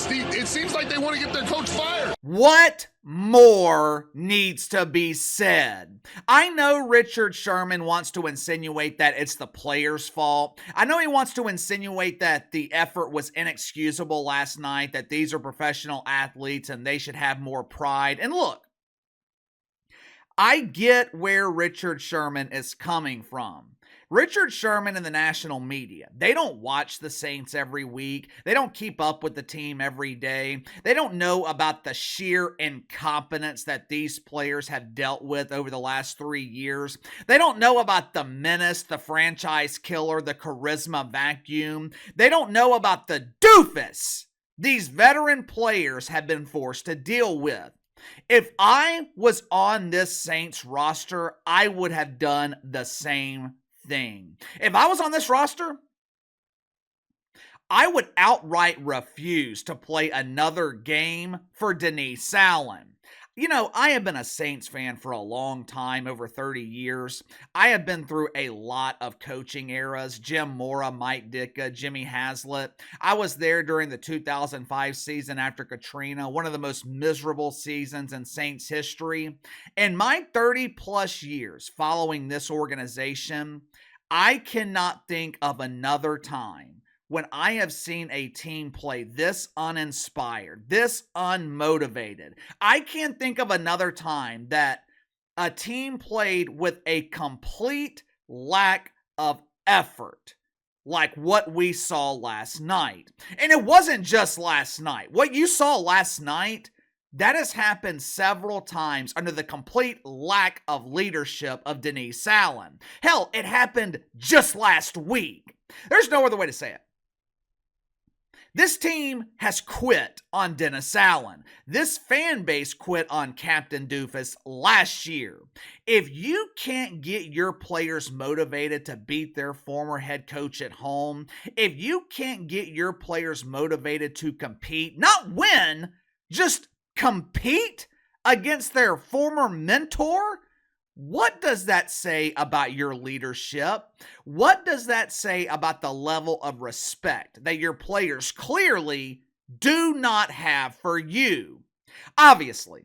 It seems like they want to get their coach fired. What more needs to be said? I know Richard Sherman wants to insinuate that it's the players' fault. I know he wants to insinuate that the effort was inexcusable last night, that these are professional athletes and they should have more pride. And look, I get where Richard Sherman is coming from. Richard Sherman and the national media, they don't watch the Saints every week. They don't keep up with the team every day. They don't know about the sheer incompetence that these players have dealt with over the last 3 years. They don't know about the menace, the franchise killer, the charisma vacuum. They don't know about the doofus these veteran players have been forced to deal with. If I was on this Saints roster, I would have done the same thing. If I was on this roster, I would outright refuse to play another game for Denise Allen. You know, I have been a Saints fan for a long time, over 30 years. I have been through a lot of coaching eras. Jim Mora, Mike Ditka, Jimmy Haslett. I was there during the 2005 season after Katrina, one of the most miserable seasons in Saints history. In my 30-plus years following this organization, I cannot think of another time when I have seen a team play this uninspired, this unmotivated. I can't think of another time that a team played with a complete lack of effort like what we saw last night. And it wasn't just last night. What you saw last night, that has happened several times under the complete lack of leadership of Denise Allen. Hell, it happened just last week. There's no other way to say it. This team has quit on Dennis Allen. This fan base quit on Captain Doofus last year. If you can't get your players motivated to beat their former head coach at home, if you can't get your players motivated to compete, not win, just compete against their former mentor, what does that say about your leadership? What does that say about the level of respect that your players clearly do not have for you? Obviously,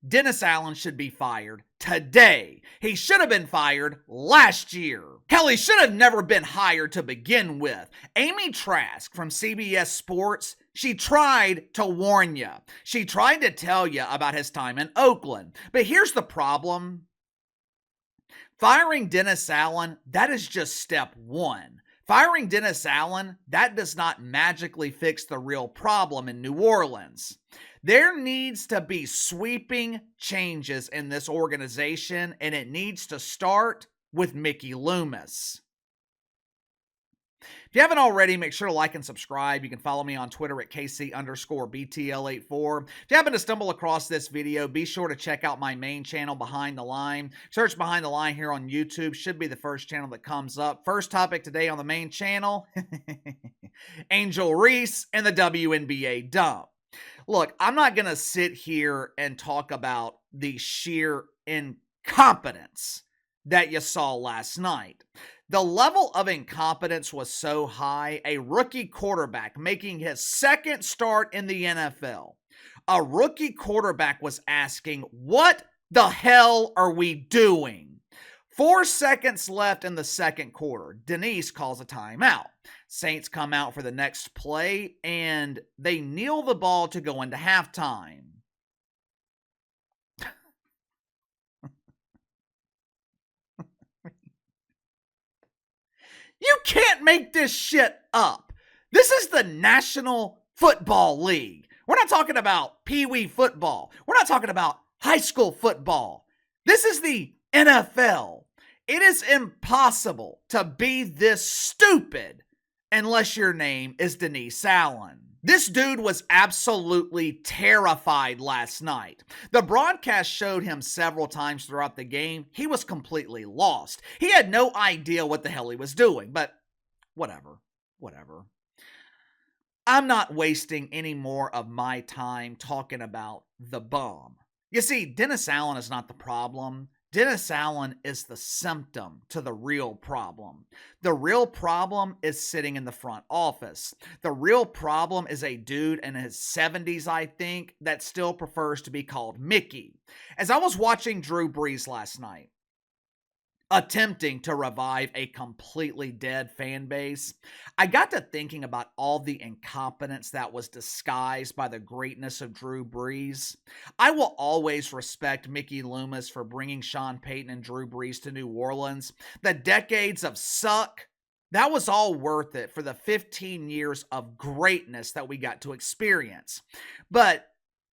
Dennis Allen should be fired today. He should have been fired last year. Hell, he should have never been hired to begin with. Amy Trask from CBS Sports, she tried to warn you. She tried to tell you about his time in Oakland. But here's the problem. Firing Dennis Allen, that is just step one. Firing Dennis Allen, that does not magically fix the real problem in New Orleans. There needs to be sweeping changes in this organization, and it needs to start with Mickey Loomis. If you haven't already, make sure to like and subscribe. You can follow me on Twitter at KC_BTL84. If you happen to stumble across this video, be sure to check out my main channel, Behind the Line. Search Behind the Line here on YouTube. Should be the first channel that comes up. First topic today on the main channel, Angel Reese and the WNBA dump. Look, I'm not going to sit here and talk about the sheer incompetence that you saw last night. The level of incompetence was so high, a rookie quarterback making his second start in the NFL. A rookie quarterback was asking, "What the hell are we doing?" 4 seconds left in the second quarter. Denise calls a timeout. Saints come out for the next play, and they kneel the ball to go into halftime. You can't make this shit up. This is the National Football League. We're not talking about pee-wee football. We're not talking about high school football. This is the NFL. It is impossible to be this stupid unless your name is Denise Allen. This dude was absolutely terrified last night. The broadcast showed him several times throughout the game. He was completely lost. He had no idea what the hell he was doing, but whatever. I'm not wasting any more of my time talking about the bum. You see, Dennis Allen is not the problem. Dennis Allen is the symptom to the real problem. The real problem is sitting in the front office. The real problem is a dude in his 70s, I think, that still prefers to be called Mickey. As I was watching Drew Brees last night, attempting to revive a completely dead fan base, I got to thinking about all the incompetence that was disguised by the greatness of Drew Brees. I will always respect Mickey Loomis for bringing Sean Payton and Drew Brees to New Orleans. The decades of suck, that was all worth it for the 15 years of greatness that we got to experience. But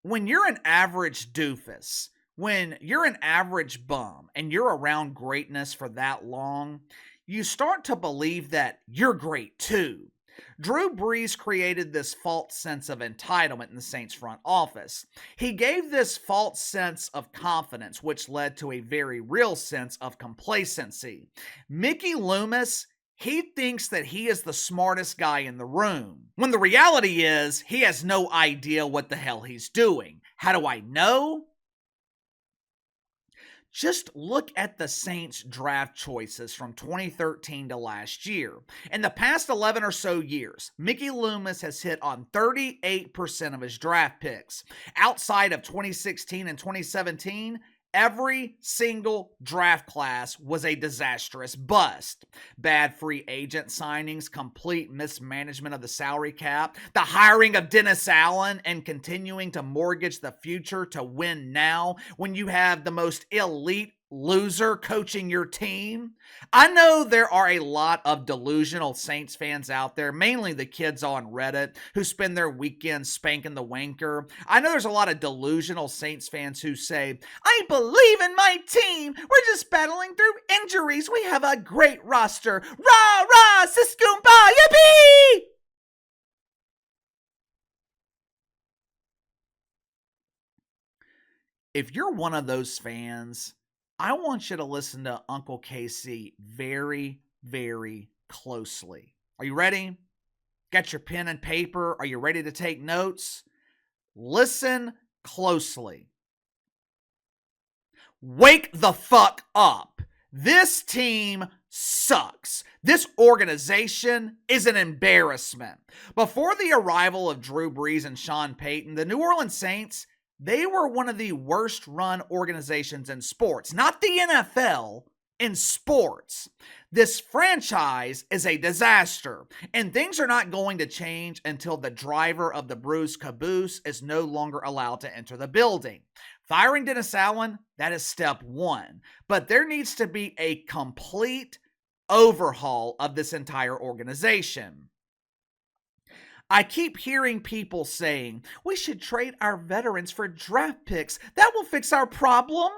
when you're an average doofus, when you're an average bum and you're around greatness for that long, you start to believe that you're great too. Drew Brees created this false sense of entitlement in the Saints front office. He gave this false sense of confidence, which led to a very real sense of complacency. Mickey Loomis, he thinks that he is the smartest guy in the room, when the reality is he has no idea what the hell he's doing. How do I know? Just look at the Saints draft choices from 2013 to last year. In the past 11 or so years, Mickey Loomis has hit on 38% of his draft picks. Outside of 2016 and 2017, every single draft class was a disastrous bust. Bad free agent signings, complete mismanagement of the salary cap, the hiring of Dennis Allen, and continuing to mortgage the future to win now when you have the most elite loser coaching your team. I know there are a lot of delusional Saints fans out there, mainly the kids on Reddit who spend their weekends spanking the wanker. I know there's a lot of delusional Saints fans who say, I believe in my team. We're just battling through injuries. We have a great roster. Rah, rah, siskumba, yippee! If you're one of those fans, I want you to listen to Uncle Casey very, very closely. Are you ready? Got your pen and paper? Are you ready to take notes? Listen closely. Wake the fuck up. This team sucks. This organization is an embarrassment. Before the arrival of Drew Brees and Sean Payton, the New Orleans Saints, they were one of the worst run organizations in sports, not the NFL, in sports. This franchise is a disaster, and things are not going to change until the driver of the bruised caboose is no longer allowed to enter the building. Firing Dennis Allen, that is step one, but there needs to be a complete overhaul of this entire organization. I keep hearing people saying, we should trade our veterans for draft picks. That will fix our problem.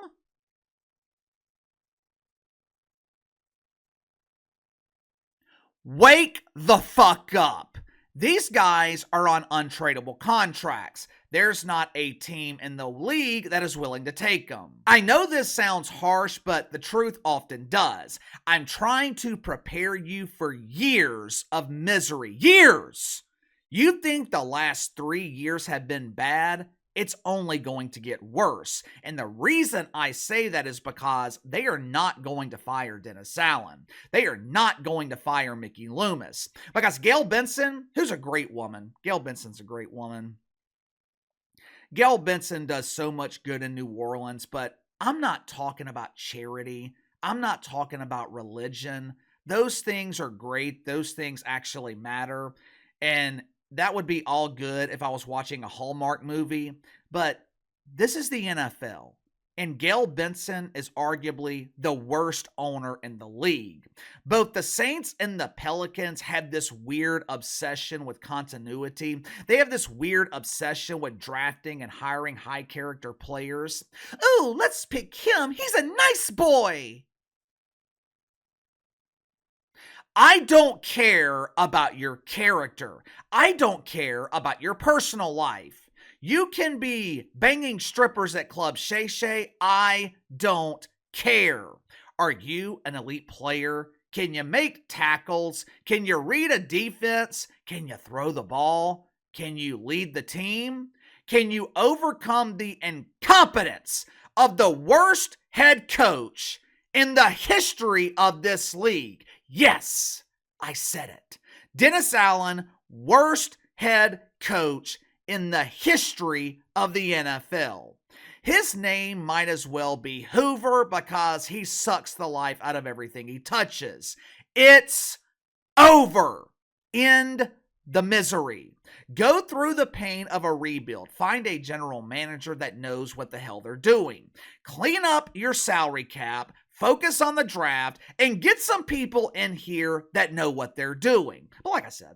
Wake the fuck up. These guys are on untradeable contracts. There's not a team in the league that is willing to take them. I know this sounds harsh, but the truth often does. I'm trying to prepare you for years of misery. Years! You think the last 3 years have been bad? It's only going to get worse. And the reason I say that is because they are not going to fire Dennis Allen. They are not going to fire Mickey Loomis. Because Gail Benson, who's a great woman. Gail Benson's a great woman. Gail Benson does so much good in New Orleans, but I'm not talking about charity. I'm not talking about religion. Those things are great. Those things actually matter. And that would be all good if I was watching a Hallmark movie, but this is the NFL, and Gail Benson is arguably the worst owner in the league. Both the Saints and the Pelicans have this weird obsession with continuity. They have this weird obsession with drafting and hiring high-character players. Oh, let's pick him. He's a nice boy. I don't care about your character. I don't care about your personal life. You can be banging strippers at Club Shay Shay. I don't care. Are you an elite player? Can you make tackles? Can you read a defense? Can you throw the ball? Can you lead the team? Can you overcome the incompetence of the worst head coach in the history of this league. Yes, I said it. Dennis Allen, worst head coach in the history of the NFL. His name might as well be Hoover because he sucks the life out of everything he touches. It's over. End the misery. Go through the pain of a rebuild. Find a general manager that knows what the hell they're doing. Clean up your salary cap. Focus on the draft and get some people in here that know what they're doing. But like I said,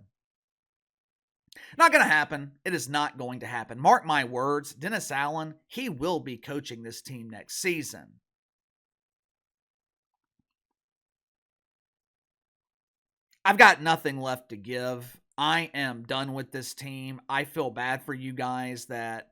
not going to happen. It is not going to happen. Mark my words, Dennis Allen, he will be coaching this team next season. I've got nothing left to give. I am done with this team. I feel bad for you guys that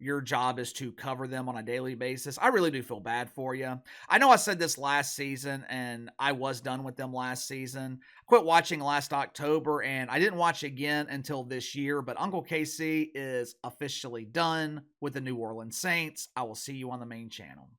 your job is to cover them on a daily basis. I really do feel bad for you. I know I said this last season, and I was done with them last season. I quit watching last October, and I didn't watch again until this year, but Uncle KC is officially done with the New Orleans Saints. I will see you on the main channel.